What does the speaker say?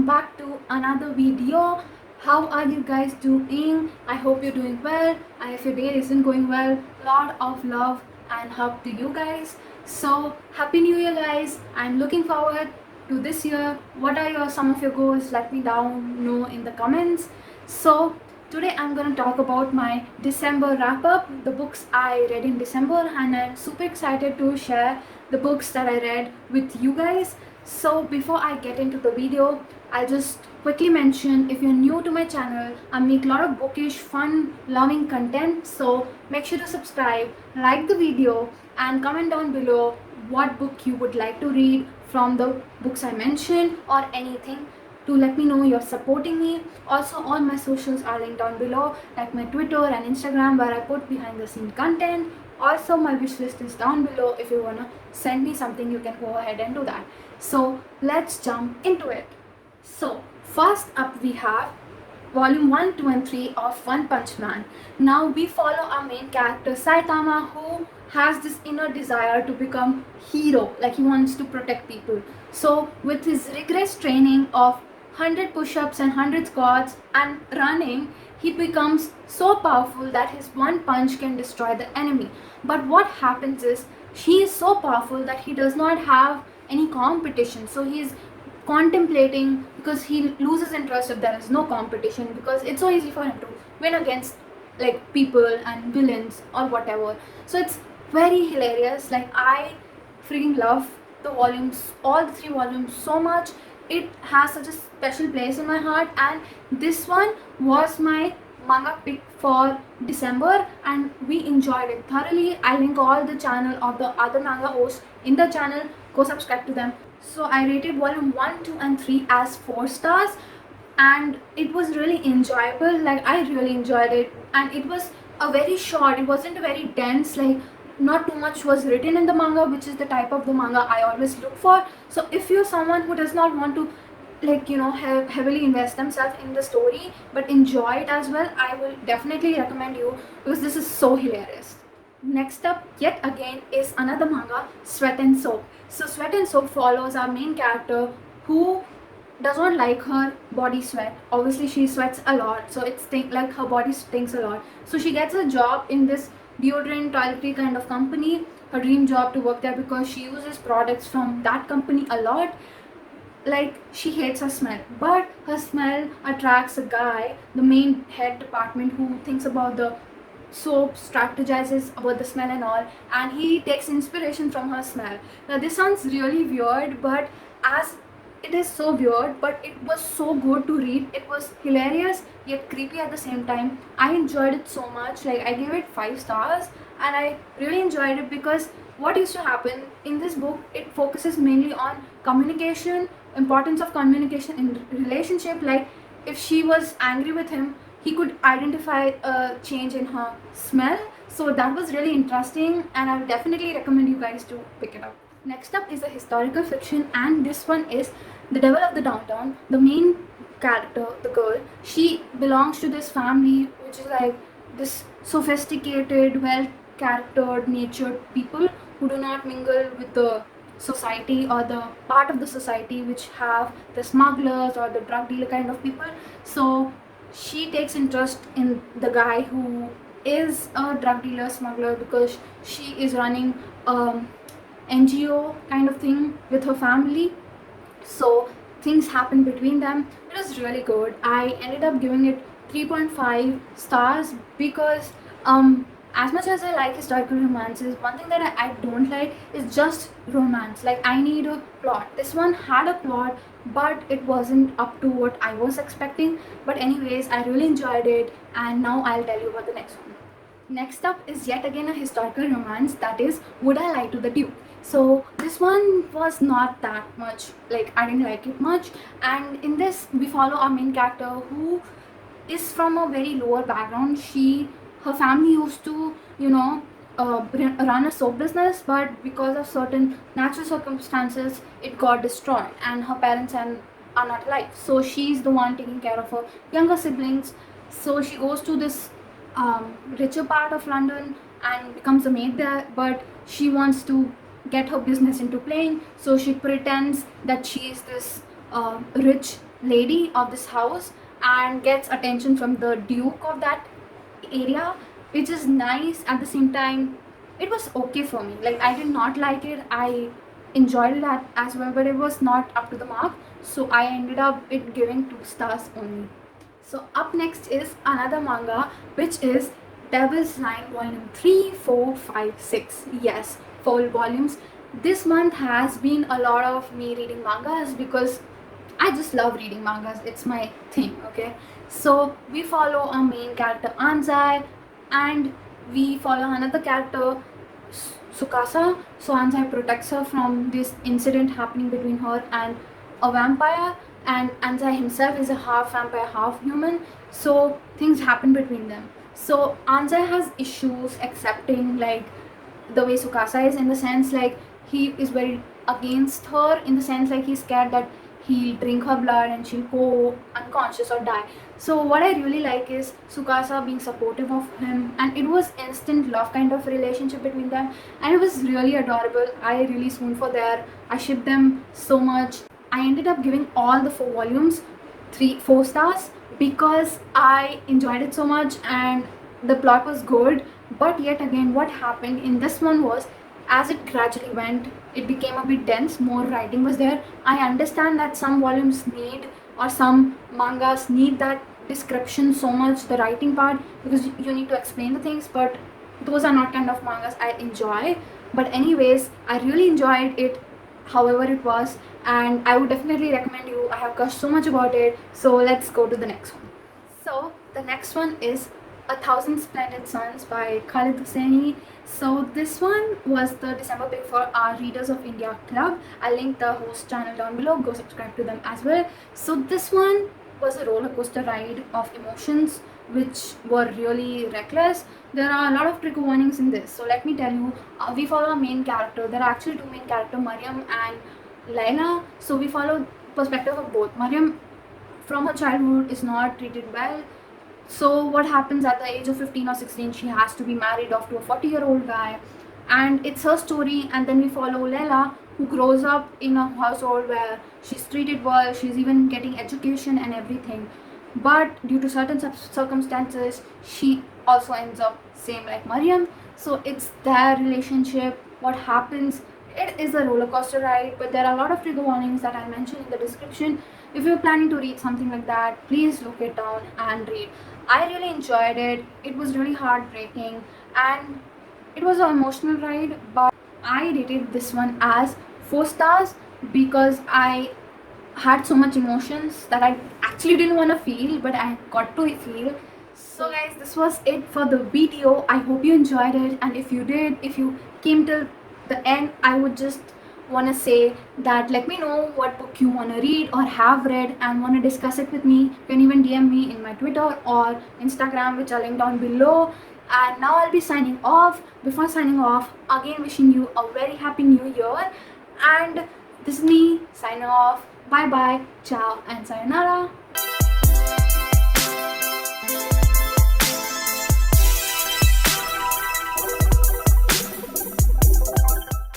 welcome back to another video. How are you guys doing? I hope you're doing well, and if your day isn't going well, lot of love and hug to you guys. So happy new year guys. I'm looking forward to this year. What are some of your goals? Let me down know in the comments. So today I'm going to talk about my December wrap up, the books I read in December, and I'm super excited to share the books that I read with you guys. So before I get into the video, I'll just quickly mention, if you're new to my channel, I make a lot of bookish, fun, loving content. So make sure to subscribe, like the video, and comment down below what book you would like to read from the books I mentioned, or anything, to let me know you're supporting me. Also, all my socials are linked down below, like my Twitter and Instagram, where I put behind the scene content. Also, my wish list is down below. If you wanna send me something, you can go ahead and do that. So let's jump into it. So first up we have volume 1, 2 and 3 of One Punch Man. Now we follow our main character Saitama, who has this inner desire to become hero, like he wants to protect people. So with his rigorous training of 100 push-ups and 100 squats and running, he becomes so powerful that his one punch can destroy the enemy. But what happens is, he is so powerful that he does not have any competition. So he's contemplating, because he loses interest if there is no competition, because it's so easy for him to win against like people and villains or whatever. So it's very hilarious. Like, I freaking love the volumes, all the 3 volumes, so much. It has such a special place in my heart, and this one was my manga pick for December, and we enjoyed it thoroughly. I link all the channel of the other manga hosts in the channel. Go subscribe to them. So I rated volume 1, 2 and 3 as 4 stars, and it was really enjoyable. Like, I really enjoyed it, and it was a very short, it wasn't very dense, like not too much was written in the manga, which is the type of the manga I always look for. So if you're someone who does not want to, like, heavily invest themselves in the story but enjoy it as well, I will definitely recommend you, because this is so hilarious. Next up, yet again, is another manga, Sweat and Soap. So Sweat and Soap follows our main character, who does not like her body sweat. Obviously she sweats a lot, so it's like her body stinks a lot. So she gets a job in this deodorant toiletry kind of company, her dream job to work there, because she uses products from that company a lot. Like, she hates her smell, but her smell attracts a guy, the main head department, who thinks about the soap, strategizes about the smell and all, and he takes inspiration from her smell. Now this sounds really weird, but as it is so weird, but it was so good to read. It was hilarious yet creepy at the same time. I enjoyed it so much. Like, I gave it 5 stars, and I really enjoyed it, because what used to happen in this book, it focuses mainly on communication, importance of communication in relationship. Like, if she was angry with him, he could identify a change in her smell. So that was really interesting, and I would definitely recommend you guys to pick it up. Next up is a historical fiction, and this one is The Devil of the Downtown. The main character, the girl, she belongs to this family which is like this sophisticated, well charactered, natured people who do not mingle with the society, or the part of the society which have the smugglers or the drug dealer kind of people. So she takes interest in the guy who is a drug dealer, smuggler, because she is running NGO kind of thing with her family. So things happen between them. It was really good. I ended up giving it 3.5 stars, because as much as I like historical romances, one thing that I don't like is just romance. Like, I need a plot. This one had a plot, but it wasn't up to what I was expecting. But anyways, I really enjoyed it, and now I'll tell you about the next one. Next up is yet again a historical romance, that is Would I Lie to the Duke. So this one was not that much, like, I didn't like it much. And in this, we follow our main character, who is from a very lower background. Her family used to, run a soap business, but because of certain natural circumstances, it got destroyed, and her parents are not alive. So she's the one taking care of her younger siblings. So she goes to this richer part of London and becomes a maid there, but she wants to get her business into playing. So she pretends that she is this rich lady of this house and gets attention from the duke of that area, which is nice. At the same time, it was okay for me. Like, I did not like it, I enjoyed that as well, but it was not up to the mark, so I ended up it giving 2 stars only. So up next is another manga, which is Devil's Line Volume 3, 4, 5, 6. Yes, 4 volumes. This month has been a lot of me reading mangas because I just love reading mangas. It's my thing, okay? So we follow our main character Anzai, and we follow another character Sukasa. So Anzai protects her from this incident happening between her and a vampire, and Anzai himself is a half vampire, half human. So things happen between them. So Anzai has issues accepting like the way Sukasa is, in the sense like he is very against her, in the sense like he's scared that he'll drink her blood and she'll go unconscious or die. So what I really like is Sukasa being supportive of him, and it was instant love kind of relationship between them, and it was really adorable. I really swooned for there. I shipped them so much. I ended up giving all the 4 volumes 4 stars because I enjoyed it so much and the plot was good. But yet again, what happened in this one was, as it gradually went, it became a bit dense, more writing was there. I understand that some volumes need, or some mangas need that description so much, the writing part, because you need to explain the things, but those are not kind of mangas I enjoy. But anyways, I really enjoyed it however it was, and I would definitely recommend you. I have gushed so much about it, so let's go to the next one. So the next one is A Thousand Splendid Suns by Khalid Hosseini. So this one was the December pick for our Readers of India Club. I'll link the host channel down below. Go subscribe to them as well. So this one was a roller coaster ride of emotions which were really reckless. There are a lot of trigger warnings in this. So let me tell you, we follow a main character. There are actually 2 main characters, Mariam and Laila. So we follow perspective of both. Mariam from her childhood is not treated well. So what happens at the age of 15 or 16, she has to be married off to a 40-year-old guy, and it's her story. And then we follow Leila, who grows up in a household where she's treated well, she's even getting education and everything, but due to certain circumstances she also ends up same like Mariam. So it's their relationship, what happens. It is a roller coaster ride, but there are a lot of trigger warnings that I mentioned in the description. If you're planning to read something like that, please look it down and read. I really enjoyed it. It was really heartbreaking and it was an emotional ride, but I rated this one as 4 stars because I had so much emotions that I actually didn't want to feel, but I got to feel. So guys, this was it for the video. I hope you enjoyed it, and if you did, if you came till the end, I would just want to say that let me know what book you want to read or have read and want to discuss it with me. You can even DM me in my Twitter or Instagram, which I'll link down below. And now I'll be signing off. Before signing off, again wishing you a very happy new year, and this is me signing off. Bye bye, ciao and sayonara.